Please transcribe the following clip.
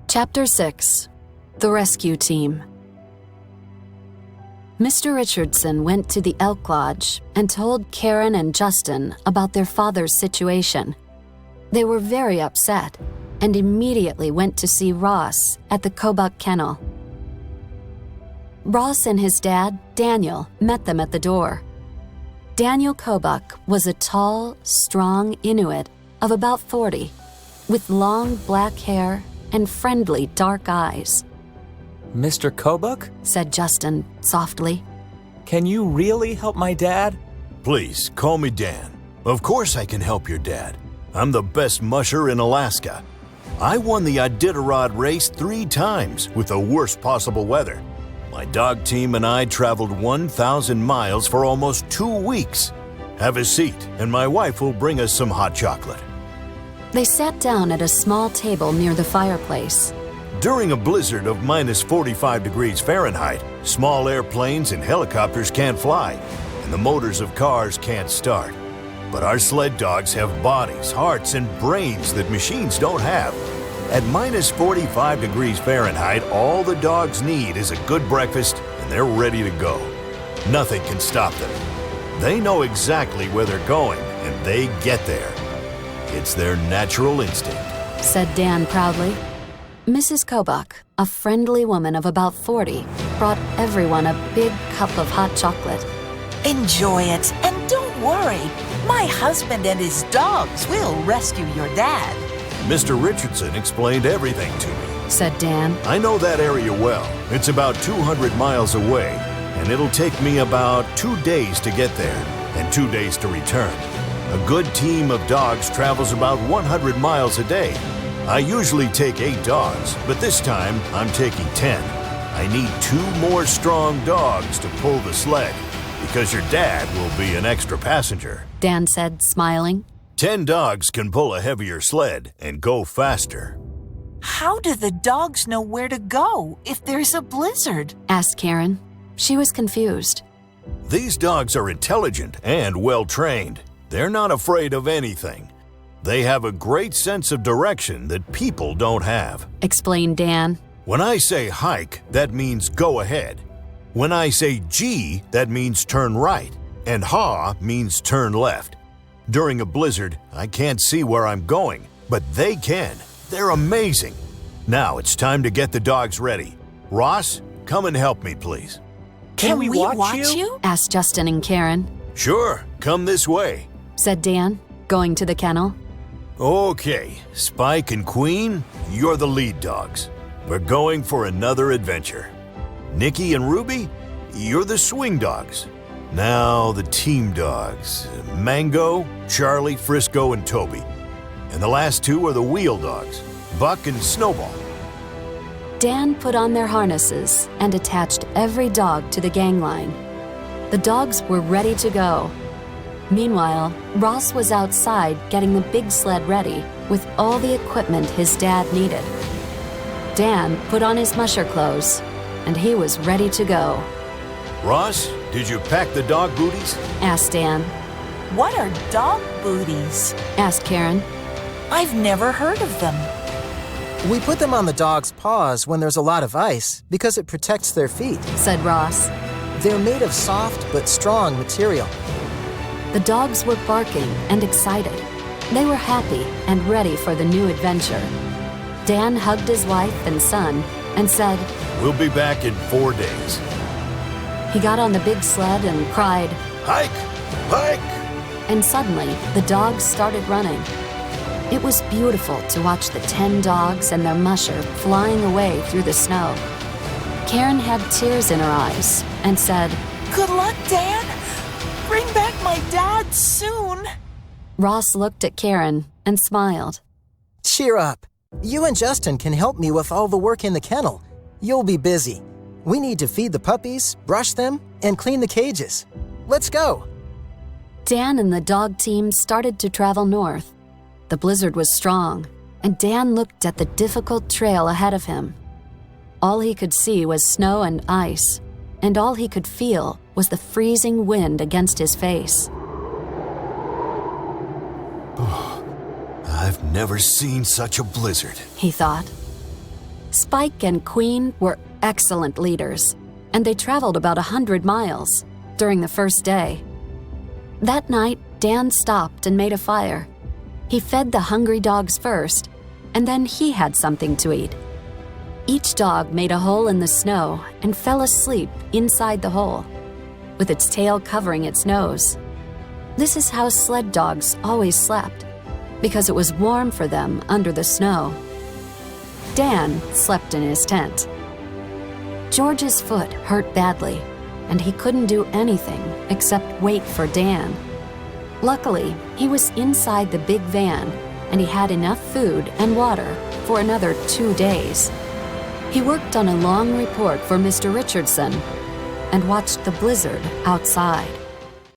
Chapter 6. The Rescue Team. Mr. Richardson went to the Elk Lodge and told Karen and Justin about their father's situation. They were very upset and immediately went to see Ross at the Kobuk Kennel. Ross and his dad, Daniel, met them at the door. Daniel Kobuk was a tall, strong Inuit of about 40, with long black hair and friendly dark eyes. Mr. Kobuk? Said Justin softly. Can you really help my dad? Please, call me Dan. Of course I can help your dad. I'm the best musher in Alaska. I won the Iditarod race 3 times with the worst possible weather. My dog team and I traveled 1,000 miles for almost 2 weeks. Have a seat, and my wife will bring us some hot chocolate. They sat down at a small table near the fireplace. During a blizzard of minus 45 degrees Fahrenheit, small airplanes and helicopters can't fly, and the motors of cars can't start. But our sled dogs have bodies, hearts, and brains that machines don't have. At minus 45 degrees Fahrenheit, all the dogs need is a good breakfast, and they're ready to go. Nothing can stop them. They know exactly where they're going, and they get there. It's their natural instinct, said Dan proudly. Mrs. Kobuk, a friendly woman of about 40, brought everyone a big cup of hot chocolate. Enjoy it, and don't worry. My husband and his dogs will rescue your dad. Mr. Richardson explained everything to me, said Dan. I know that area well. It's about 200 miles away, and it'll take me about 2 days to get there, and 2 days to return. A good team of dogs travels about 100 miles a day. I usually take 8 dogs, but this time I'm taking 10. I need 2 more strong dogs to pull the sled, because your dad will be an extra passenger, Dan said, smiling. 10 dogs can pull a heavier sled and go faster. How do the dogs know where to go if there's a blizzard? Asked Karen. She was confused. These dogs are intelligent and well-trained. They're not afraid of anything. They have a great sense of direction that people don't have, explained Dan. When I say hike, that means go ahead. When I say gee, that means turn right, and ha means turn left. During a blizzard, I can't see where I'm going, but they can. They're amazing. Now it's time to get the dogs ready. Ross, come and help me, please. Can we watch you? Asked Justin and Karen. Sure, come this way, said Dan, going to the kennel. Okay, Spike and Queen, you're the lead dogs. We're going for another adventure. Nikki and Ruby, you're the swing dogs. Now the team dogs, Mango, Charlie, Frisco, and Toby. And the last 2 are the wheel dogs, Buck and Snowball. Dan put on their harnesses and attached every dog to the gangline. The dogs were ready to go. Meanwhile, Ross was outside getting the big sled ready with all the equipment his dad needed. Dan put on his musher clothes, and he was ready to go. Ross, did you pack the dog booties? Asked Dan. What are dog booties? Asked Karen. I've never heard of them. We put them on the dog's paws when there's a lot of ice because it protects their feet, said Ross. They're made of soft but strong material. The dogs were barking and excited. They were happy and ready for the new adventure. Dan hugged his wife and son and said, We'll be back in 4 days. He got on the big sled and cried, Hike! Hike! And suddenly, the dogs started running. It was beautiful to watch the 10 dogs and their musher flying away through the snow. Karen had tears in her eyes and said, Good luck, Dan! Bring back my dad soon! Ross looked at Karen and smiled. Cheer up. You and Justin can help me with all the work in the kennel. You'll be busy. We need to feed the puppies, brush them, and clean the cages. Let's go. Dan and the dog team started to travel north. The blizzard was strong, and Dan looked at the difficult trail ahead of him. All he could see was snow and ice, and all he could feel was the freezing wind against his face. I've never seen such a blizzard, he thought. Spike and Queen were excellent leaders, and they traveled about 100 miles during the first day. That night, Dan stopped and made a fire. He fed the hungry dogs first, and then he had something to eat. Each dog made a hole in the snow and fell asleep inside the hole, with its tail covering its nose. This is how sled dogs always slept, because it was warm for them under the snow. Dan slept in his tent. George's foot hurt badly, and he couldn't do anything except wait for Dan. Luckily, he was inside the big van, and he had enough food and water for another 2 days. He worked on a long report for Mr. Richardson and watched the blizzard outside.